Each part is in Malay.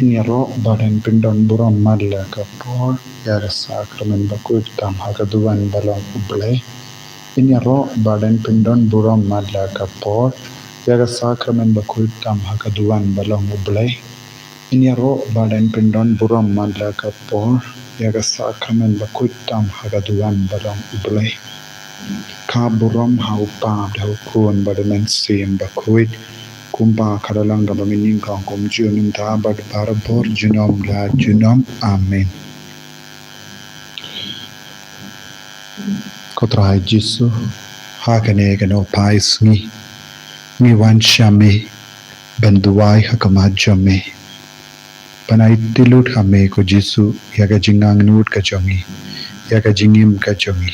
Inyaro badan pindon buram madla kapor yaga sakramen bakut tam hakaduan balong uble. Inyaro badan pindon buram madla kapor yaga sakramen bakut tam hakaduan balong uble. Inyaro badan pindon buram madla kapor yaga sakramen bakut tam hakaduan balong uble. Ka buram hau pa hau kun badamen sim bakuit. Kumpa kadalang gabamining kang kumjunim ta bag parabor junom la junom amen. Kotrai Jisu hakane gano pais ngi wan shame benduai hakamajame panai tilut hame ko Jisu yaga jingang nut ka jongi yaga jingim ka jongi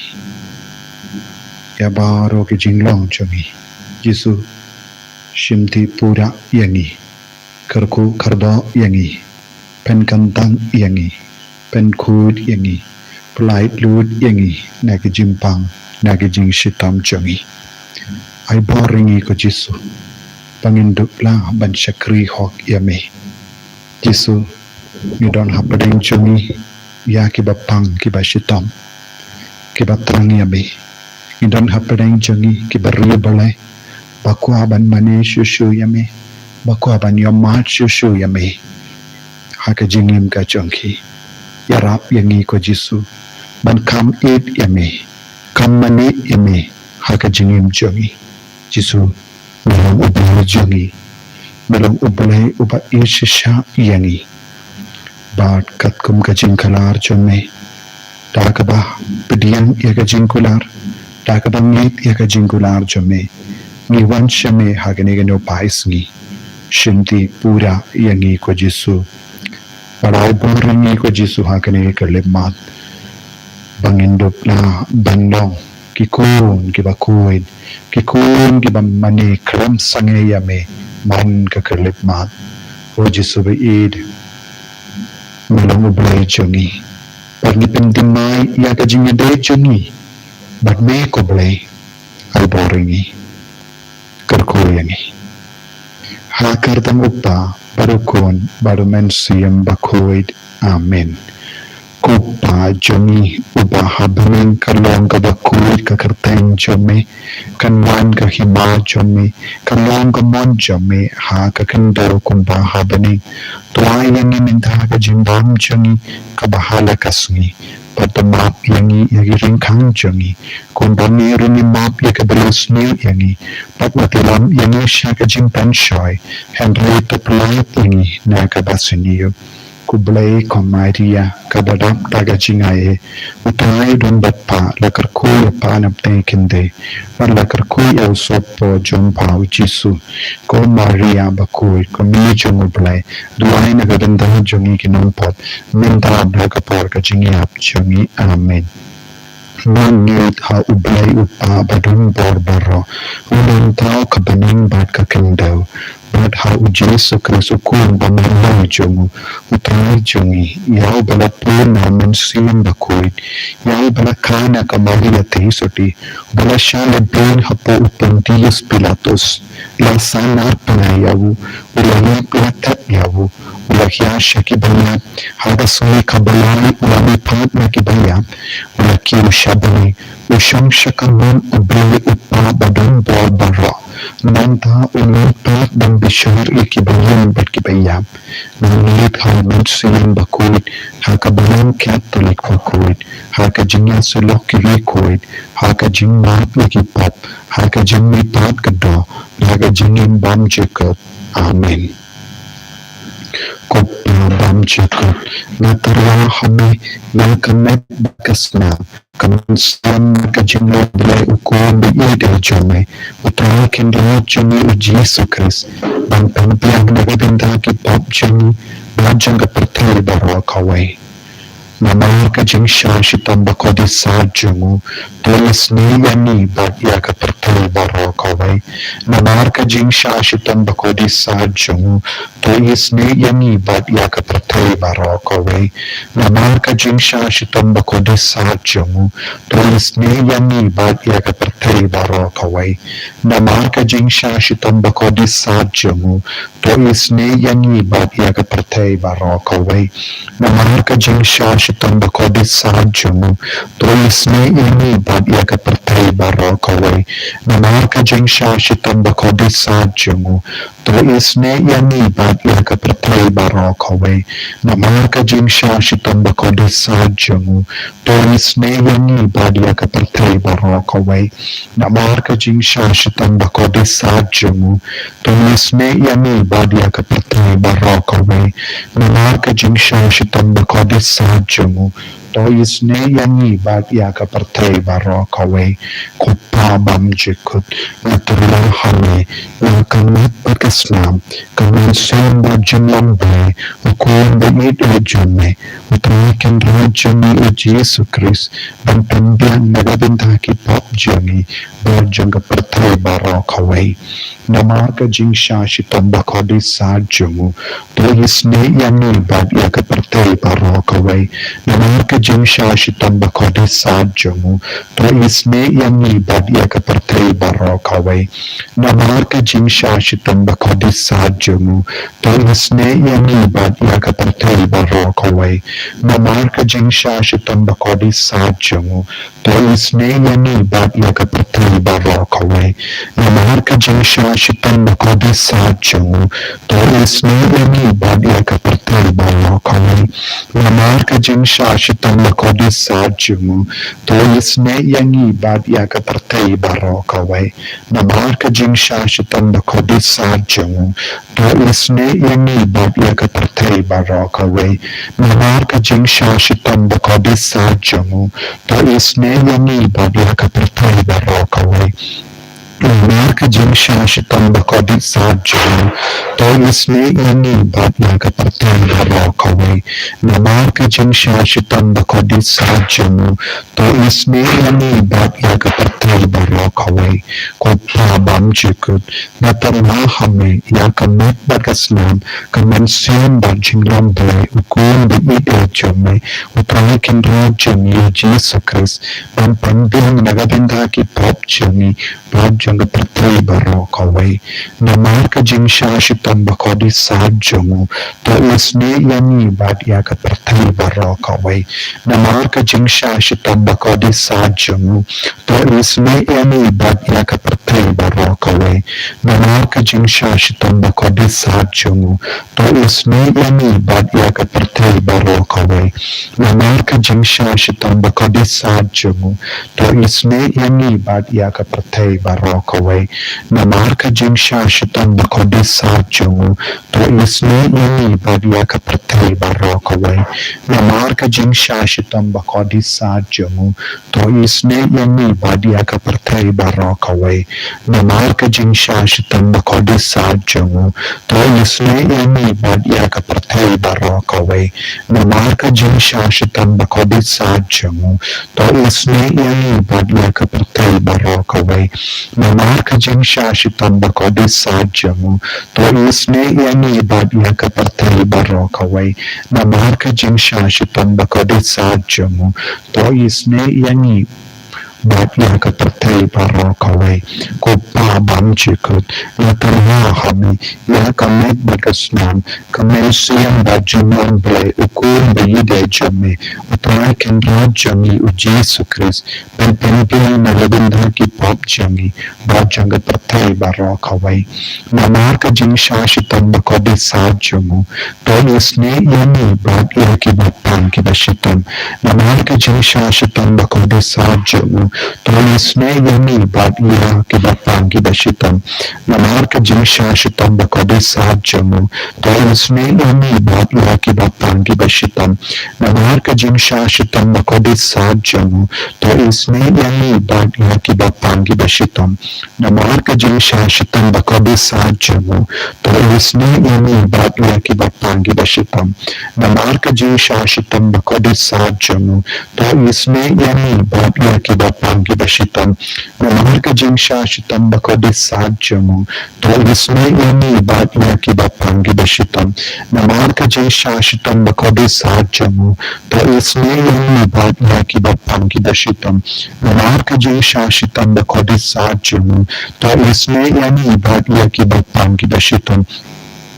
ya baro ki jinglong jongi Jisu Shimti pura yangi, karku kardo yangi, pen kantang yangi, pen kud yangi, pelait lud yangi, nagi jimpang, nagi jing shitam jongi. Ay boringi ko Jisu, panginduk la ban syakri hok yame. Jisu, ngidon hapadeng jongi, ya kiba pang kiba shitam, kiba terang yame. Ngidon hapadeng jongi, kiba ria balai, baku aban mane shushu yame baku aban yomat shushu yame haka jingim ka jongki yarap yangi ko Jisu ban kam it yame kam mane yame haka jingim jongi Jisu melong ubale jongi melong ubale uba ishisha yangi bat katkum ka jingkalar jome dakaba pediang yaga jingkular dakaba ngit yaga jingkular jome Ngi wan shame hagane no pais ngi Shimti pura yangi ko Jisu Parai borangi ko Jisu hagane ka lemat Bangindop la bandong Kikun kiba kuid Kikun kiba mani kram sange yame Man ka lemat O Jisu ba id Malong ublay jongi Pagnipen dimay yaga jingade jongi Bad me ko blay Ay borangi Kerkoyangi Hakardang upa Barukon Barumen siyam bakoid Amen Kupa jongi Upa habaning kalong kabakoid Kakarteng jome Kanwan kahima jome Kalong kamon jome Hakakandaw kumpa habaning Tuwayangi minta kajimbam jongi Kabahala kasngi Patamap yangi yagiring kang jongi Kumbani rini map yakabalos niyo yangi Patmatilam yangi siya kajimpan shoy Henry taplayat yangi nakabasiniyo Kublay komaria kabadap tagajingaye Utay don batpa lakarkuya panapte kinde Van lakarkuya usopo jompa ujisu Ko Maria bakuy kumi jong ublay Duay nagaganda jongi kinumpot Minta blagapor kajingiap jongi amen Nangit ha ublay upa badun borbaro Ulang tao kabaning bat kakendaw Bat ha ujesu krisukun bamalay jongu Utay jongi Yaw balapun naman siyang bakuit Yaw balakana kamalia tehisoti Bala siya lebin hapo upandiyos pilatos Lasanar panayawu Ulayap latat yawu Ulahya siya kibayat Hagasuli kabalay ulamipat na kibayat Ulakiw siya bali Usyang siya kaman ublay upa badun borbaro Nanta ulipat dan bisyar ikibayan bat kibayam Nangilit halman siyang bakuit Hakabalang katolik bakuit Hakajingya sulok kirikuit Hakajingmat ikipap Hakajingmipat kado Hakajingin bam jikot Amen Kopya bam jikot Natarwa hame Nakamet bakasna Kamunsam kajinglo blay ukon biide jome Utara kendala jome ujisu kris Bang pampiang nagabinda ki pop jome Bajang kapertay baro kaway Namarka Jingshashitam Bakodi Sajumu, Tolisni Yani Batyaka Pratai Barokaway, Namarka Jingshashitam Bakodi Sajumu, Tolisni Yani Batyaka Pratai Barokaway, Namarka Jingshashitam Bakodi Sajumu, Tolisni Yani Batyaka Pratai Barokaway, Namarka Jingshashitam Bakodi Sajumu, Tolisni Yani Batyaka Pratai Barokaway, Namarka Jingshashitam Bakodi Sajumu, Toisne Yani Badyaka Pratai Barokaway, Namarka Jingshashitam Bakodi Sajumu, Toisne Yani Badyaka Pratai Barokaway, Namarka Jingshashitam Bakodi Sajumu, Toisne Yani Badyaka Pratai Barokaway, Namarka Jingshashitam Bakodi Sajumu, Toisne Yani Badyaka Pratai Barokaway, Namarka Jingshashitam Bakodi Sajumu, Toisne Yani Badyaka Pratai Barokaway, Kupa Bamjikut, Naturla Hame, Kamat Pakislam, Kaman Sam Bajam Lambre, Ukun Bayit Ujame, Utrakan Rajami Ujesu Chris, Bantambian Nagabindaki Pop Jami, Bajanga Pratai Barokaway, Namarka Jingshashitam Bakodi Sajumu, Toisne Yani Badyaka Pratai Barokaway, Namarka Jingshashitam Bakodi Sajumu, Toisne Yani Badyaka Pratai Barokaway, Namarka Jingshashitam Bakodi Sajumu, Toisne Yani Badyaka Pratai Barokaway, Namarka Jingshashitam Bakodi Sajumu, Toisne Yani Badyaka Pratai Barokaway, Namarka Jingshashitam Bakodi Sajumu, Toisne Yani Badyaka Pratai Barokaway, Namarka Jingshashitam Bakodi Sajumu, Toisne Yani Badyaka Pratai Barokaway, Namarka Jingshashitam Bakodi Sajumu, Toisne Yani Badyaka Pratai Barokaway, Namarka Jingshashitam Bakodi Sajumu, Toisne Yani Badyaka Pratai Barokaway, Namarka Jingshashitam Bakodi Sajumu, Toisne Yani Badyaka Pratai Barokaway, Namarka Jingshashitam Bakodi Sajumu, Toisne Yani Badyaka Pratai Barokaway, Kupa Bamjikut, Natarla Hame, Yakamet Bagaslam, Kamansiam Bajinglambre, Ukun Bid Ejame, Utrakin Rajami, Jesus Christ, Pampanding Nagabindaki Pop Jami, Bajanga Pratai Barokaway, Namarka Jingshashitam Bakodi Sajumu, Toisne Yani Badyaka Pratai Barokaway, Namarka Jingshashitam Bakodi Sajumu, Toisne Yani Badyaka Pratai Barokaway, Namarka Jingshashitam Bakodi Sajumu, Toisne Yani Badyaka Pratai Barokaway, Namarka Jingshashitam Bakodi Sajumu, Toisne Yani Badyaka Pratai Barokaway, Namarka Jingshashitam Bakodi Sajumu, Toisne Yani Badyaka Pratai Barokaway, Namarka Jingshashitam Bakodi Sajumu, Toisne Yani Badyaka Pratai Barokaway, Namarka Jingshashitam Bakodi Sajumu, Toisne Yani Badyaka Pratai Barokaway, Namarka Jingshashitam Bakodi Sajumu, Toisne Yani Badyaka Pratai Barokaway, Namarka Jingshashitam Bakodi Sajumu, Toisne Yani Badyaka Pratai Barokaway, Namarka Jingshashitam Bakodi Sajumu, Toisne Yani Badyaka Pratai Barokaway, Kupa Bamjikut, Natarha Hami, Yakamet Bagasnam, Kamensiam Bajimambre, Ukun Bayide Jami, Utrakan Rajami, Ujesu Chris, Penpenpian Nalabindaki Pop Jami, Bajanga Pratai Barokaway, Namarka Jingshashitam Bakodi Sajumu, Toisne Yani Badyaki Bapan Kibashitam, Namarka Jingshashitam Bakodi Sajumu, jamu to isne yani bat ya ki bapangi bashitam namarka jinsha shitam bakodi sad jamu to isne yani bat ya ki bapangi bashitam namarka jinsha shitam bakodi sad jamu to isne yani bat ya ki bapangi bashitam namarka jinsha shitam bakodi sad jamu to isne yani bat ya ki bapangi bashitam namarka jinsha shitam bakodi sad jamu to isne yani bat ya ki bapangi bashitam namarka jinsha shitam bakodi sad jamu to isne yani bat ya ki bapangi bashitam namarka jinsha shitam bakodi sad jamu to isne yani bat ya ki bapangi bashitam namarka jinsha shitam bakodi sad jamu to isne yani bat ya ki bapangi bashitam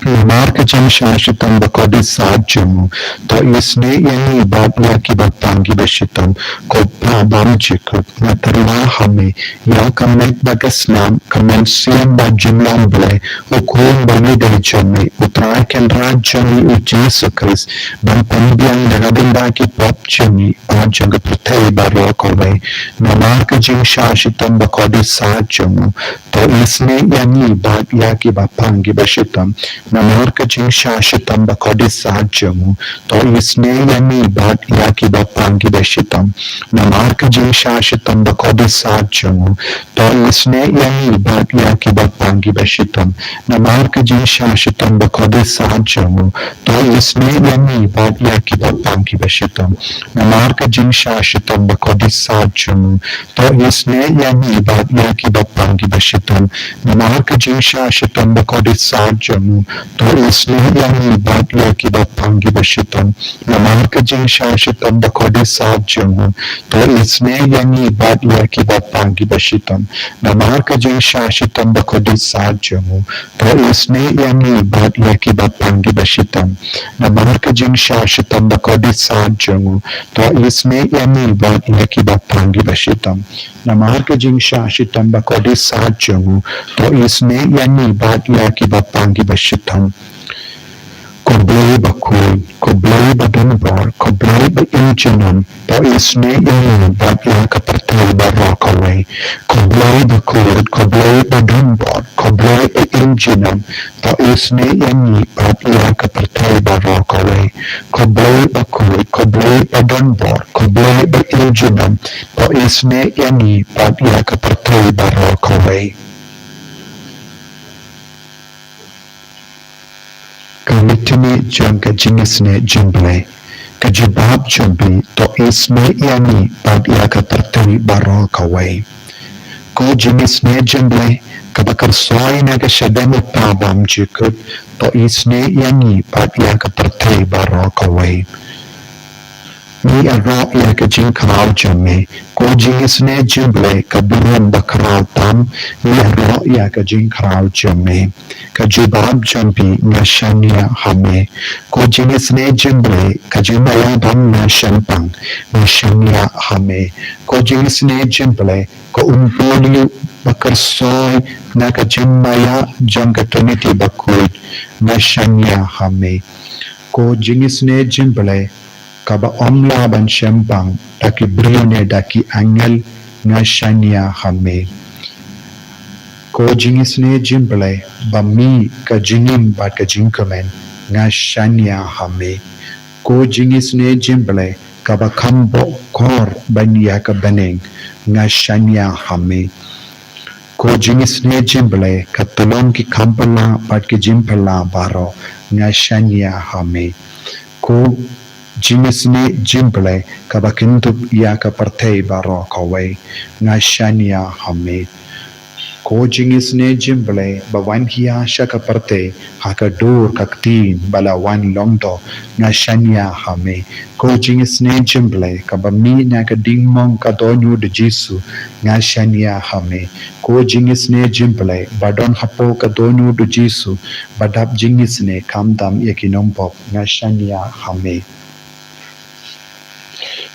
namarka jinsha shitam bakodi sad jamu to isne yani bat ya ki bapangi bashitam ko pabam jikut matarwa hame ya kamet bagaslam kamen siam ba jumlam ble ukum bani de jame utrai ken raj jami u Jesus Christ ban pambiang nagadinda ki pop jami ajang pratay baro kove namarka jinsha shitam bakodi sad jamu to isne yani bat ya ki bapangi bashitam namarka jinsha shitam bakodi sad jamu to isne yani bat ya ki bapangi bashitam namarka jinsha shitam bakodi sad jamu to isne yani bat ya ki bapangi bashitam namarka jinsha shitam bakodi sad jamu to isne yani bat ya ki bapangi bashitam namarka jinsha shitam bakodi sad jamu to isne yani bat ya ki bapangi bashitam namarka jinsha shitam bakodi sad jamu to isne yani bat ya ki bapangi bashitam namarka jinsha shitam bakodi sad jamu to isne yani bat ya ki bapangi bashitam namarka jinsha shitam bakodi sad jamu to isne yani bat ya ki bapangi bashitam namarka jinsha shitam bakodi sad jamu to isne yani bat ya ki bapangi bashitam namarka jinsha shitam bakodi sad jamu to isne yani bat ya ki bapangi bashitam Koblai bakul, koblai badunbar, koblai bainjanam, to isne yani bat ya kapartai barakawai. Koblai bakul, koblai badunbar, koblai bainjanam, to isne yani bat ya kapartai barakawai. Koblai bakul, koblai badunbar, koblai bainjanam, to isne yani bat ya kapartai barakawai. Kalitini Jong Jingisynei jumble kajibab jumbi to isne yani bad ya katartani barakawai ko Jingisynei jumble kabakar soy na kashadam pabam jikut to isne yani bad ya katartani barakawai ni arro ya ka jing karaw jamme ko Jingisynei jumble kaburan bakraw tam ni arro ya ka jing karaw jamme kajibab jambi ngashania hame ko Jingisynei jumble kajimaya bam na shampang ngashania hame ko Jingisynei jumble ko umpoli bakar soy na kajimaya jangatuniti bakul ngashania hame ko Jingisynei jumble kaba omla ban shampang daki brione daki angel ngashania hame ko Jingisynei jumble bami ka jingim ba ka jingkamen ngashania hame ko Jingisynei jumble kaba kambo kor banya ka baneng ngashania hame ko Jingisynei jumble katulong ki kampala bat ki jimpala baro ngashania hame ko Jingisynei jumble kaba kintup ya ka partay baro kawai ngashania hame ko Jingisynei jumble bawan hiya shaka parte haka dur kaktin bala wan longdo ngashania hame ko Jingisynei jumble kabami na ka dingmong ka donyu de jisu ngashania hame ko Jingisynei jumble badon hapo ka donyu de jisu badap Jingisynei kamdam yakinompop ngashania hame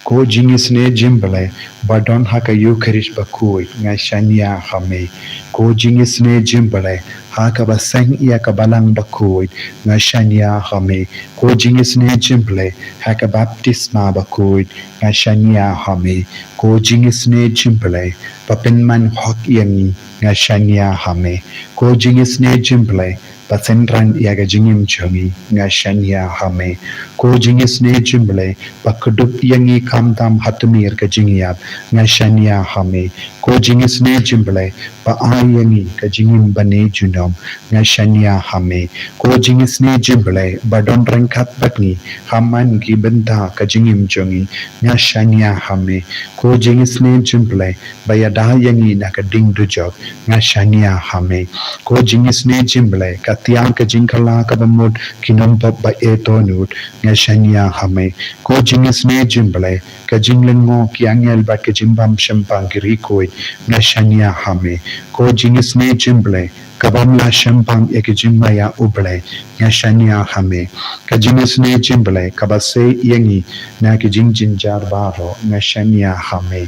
ko Jingisynei jumble badon haka Eucharist bakui ngashania hame ko Jingisynei jumble hakabaseng ia kabalang bakuid nga shania hame ko jingisne jimble hakabaptisma bakuid nga shania hame ko jingisne jimble papenman hok yangi nga shania hame ko jingisne jimble pasendran yaga jingim chongi nga shania hame ko jingisne jimble pakudup yangi kamdam hatumir ka jingiap nga shania hame ko jingisne jimble pa ayangi ka jingim bane junom nga shania hame ko jingisne jimble badon rangkat bakni haman ki benda ka jingim chongi nga shania hame ko jingisne jimble bayada yangi na ka ding dujok nga shania hame ko jingisne jimble katiang ka jingkala ka bamud kinompop ba etonut nga shania hame ko jingisne jimble ka jinglengo ki angel ba ka jimbam shampang kirikoy nga shania hame ko jingisne jimble kabamla shampang ekijimaya uble nga shania hame ka jingisne jimble kabase yangi na ki jingjinjar baro nga shania hame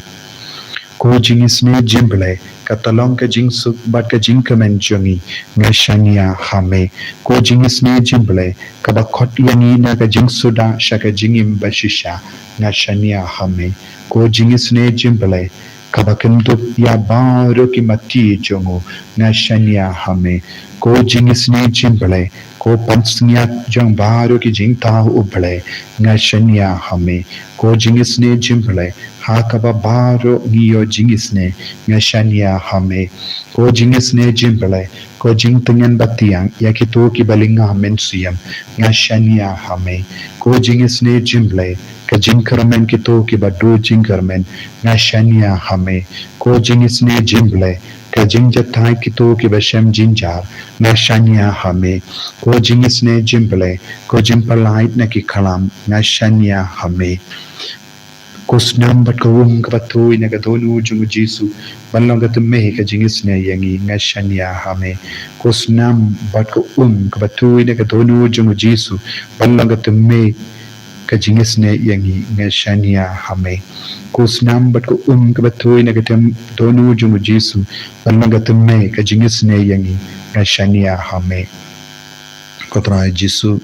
ko jingisne jimble katalong ka jingsuk bat ka jingkamen jongi nga shania hame ko jingisne jimble kabakot yangi na ka jingsuda shaka jingim bashisha nga shania hame ko jingisne jimble kabakenduk ya baro ki mati jongo nga shania hame ko jingisne jimble ko pansnyat jong baro ki jingta uble nga shania hame ko jingisne jimble hakaba baro ngiyo jingisne nga shania hame ko jingisne jimble ko jingtengen batiang yakito ki balinga mensiyam nga shania hame ko jingisne jimble ka jingkarmen kito ki badu jingkarmen nga shania hame ko jingisne jimble ka jingjatai kito ki bashem jinjar nga shania hame ko jingisne jimble ko jimpalait na ki kalam nga shania hame kusnam bat ko ka batui na ka donu jungu jisu balong ka tume ka jingisne yangi nga shania hame kusnam bat ko ka batui na ka donu jungu jisu balong ka tume ka jingisne yangi nga shania hame kusnam bat ko ka batui na ka donu jungu jisu balong ka tume ka jingisne yangi nga shania hame kotra jisu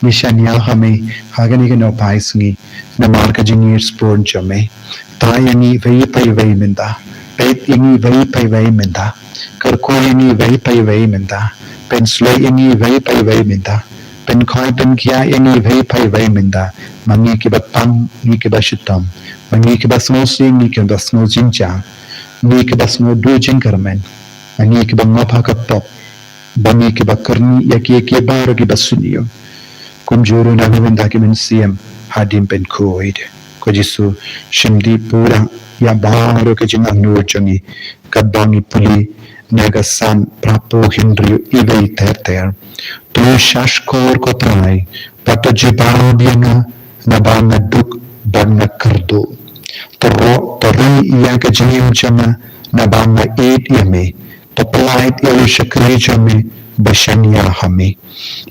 Mishania hame hagani ka no paisngi na marka jingir sport jame tayangi vei pai vei menda pet yangi vei pai vei menda karko yangi vei pai vei menda pensle yangi vei pai vei menda pen koi pen kia yangi vei pai vei menda mangi ki batang ni ki bashitam mangi ki basno sing ni ki basno jinja ni ki basno do jingkarmen mangi ki bangapa ka pop bangi ki bakarni yaki baro ki basuniyo kumjuru na gawinda ki mensiyam hadim pen koid ko jisu shimdi pura ya baro ke jingang nujangi kabangi puli nagasan prapo hindriyo ibay ter tu shashkor ko trai pato jibab yanga nabanga duk banga kardo tari iya ke jingim chama nabanga eid yame topalait yalu shakri chame bashanya hame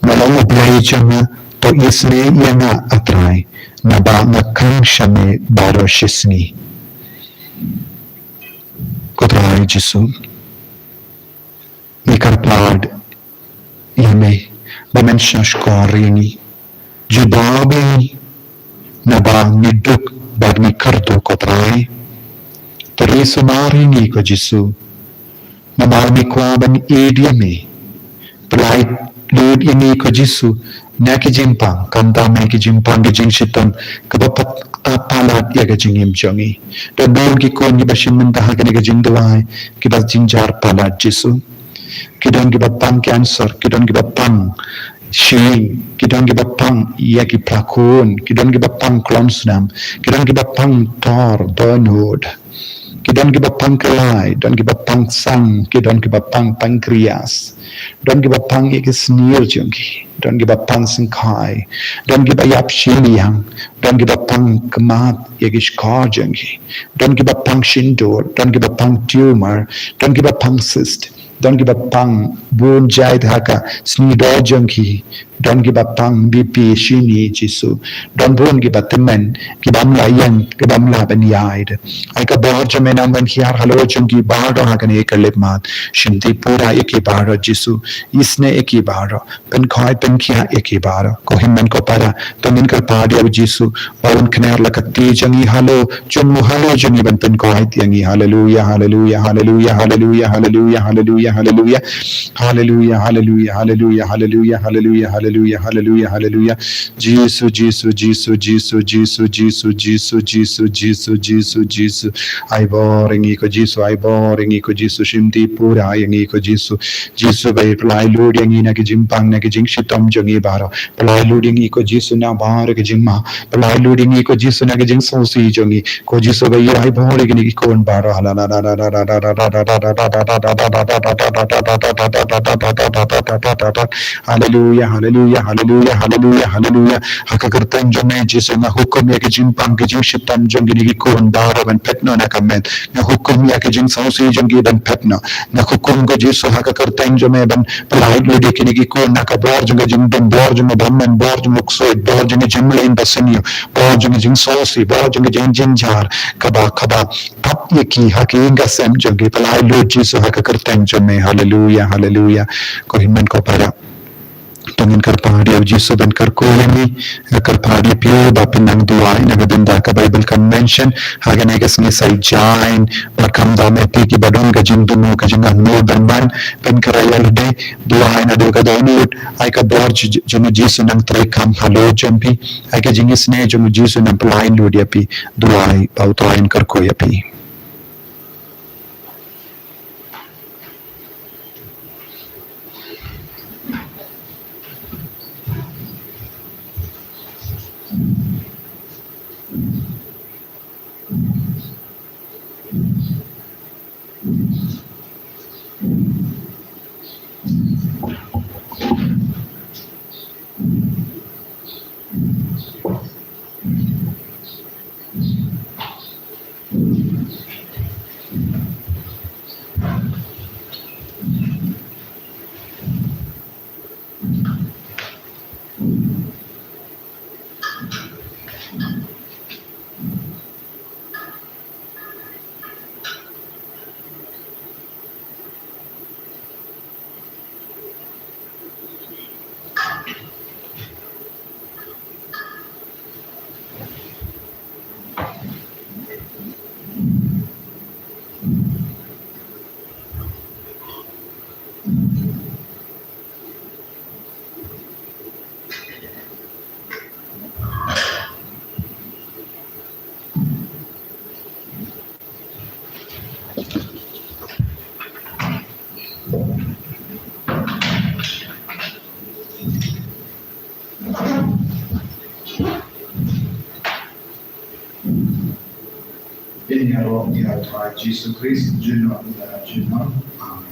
malamu blai chama to isne yana atrai naba ngakang shame baro shisni kotrai jisu nikarpad yame bamen shashkorini jubabi naba niduk bagni karto kotrai tori sumarini ko jisu naba mikwaban idiame Pelait lud ini ko jisu na ki jimpang kanta me ki jimpang ki jingshitam kabapat tapalat ya ka jingim jongi do don ki kon ki bashim mentah ka ni ka jingdawai ki bas jingjar palat jisu ki don ki bapang cancer ki don ki bapang shiring ki don ki bapang ya ki plakon ki don ki bapang klonsnam ki don ki bapang tor donhood ki don ki bapang kelai don ki bapang sang ki don ki bapang pankreas don't give a pang is near jungi. Don't give a pang singkai. Don't give a yap shiliang. Don't give a pang kamat yagish kar jungi. Don't give a pang shindor. Don't give a pang tumor. Don't give a pang cyst. Don't give up pang bun jai haka sni do junkie. Don't give up pang BP shini jisu. Don't bun give up temen gibam la yang gibam la ben yaid. I ka bor jamena when hiar halo junkie bardo hakan ekalip mat. Shinti pura eki baro jisu. Isne eki baro. Ben koi ben kia eki baro. Ko himmen ko para. Tongin kal padi au jisu. Bawun kner la kati jangi halo. Junmu halo jangi ben koi tiangi. Hallelujah, hallelujah, hallelujah, hallelujah, hallelujah, hallelujah, hallelujah, hallelujah, hallelujah, hallelujah, hallelujah, hallelujah, hallelujah, hallelujah, hallelujah. Jesus, Jesus, Jesus, Jesus, Jesus, Jesus, Jesus, Jesus, Jesus, Jesus, Jesus. Ai boring iko Jesus, ai boring iko Jesus, shimti pura yang iko Jesus. Jesus bay pelai lud yang ina ke jimpang na ke jing shitom jongi baro. Pelai lud yang iko Jesus na bar ke jing ma. Pelai lud yang iko Jesus na ke jing sosi jongi. Ko Jesus bay ai boring ni ikon baro hala la la la la la la la Hallelujah, hallelujah, hallelujah, hallelujah, hallelujah. Hakakartan jome jisu na hukum ya kijing pang kijing shitam jongi ni kon baro ben petno na kamen. Na hukum ya kijing sausi jongi ben petno. Na hukum ko jisu hakakartan jome ben pelai ludi kini kon na kabor jongi jing ben bor jongi ben bor jongi ksoi bor jongi jimle in basenyo bor jongi jing sausi bor jongi jing jinjar kaba kaba tap yaki hakinga sem jongi pelai ludi jisu hakakartan jome hallelujah, hallelujah. Ko himen ko para tongin karpadi au jisu ben karkolemi karpadi pio bapin nang duai nagadunda ka Bible convention hagan egas ngi sai jain bakam da meti ki badon ga jindumu ka jingan no ben ben karayal de duai na de ka donut ai ka bor jinu jisu nang tre kam halo jampi ai ka jingisynei jinu jisu nang plain lodiapi duai pautoin karkoyapi. In your Jesu Christ, Juno, Juno, Amen.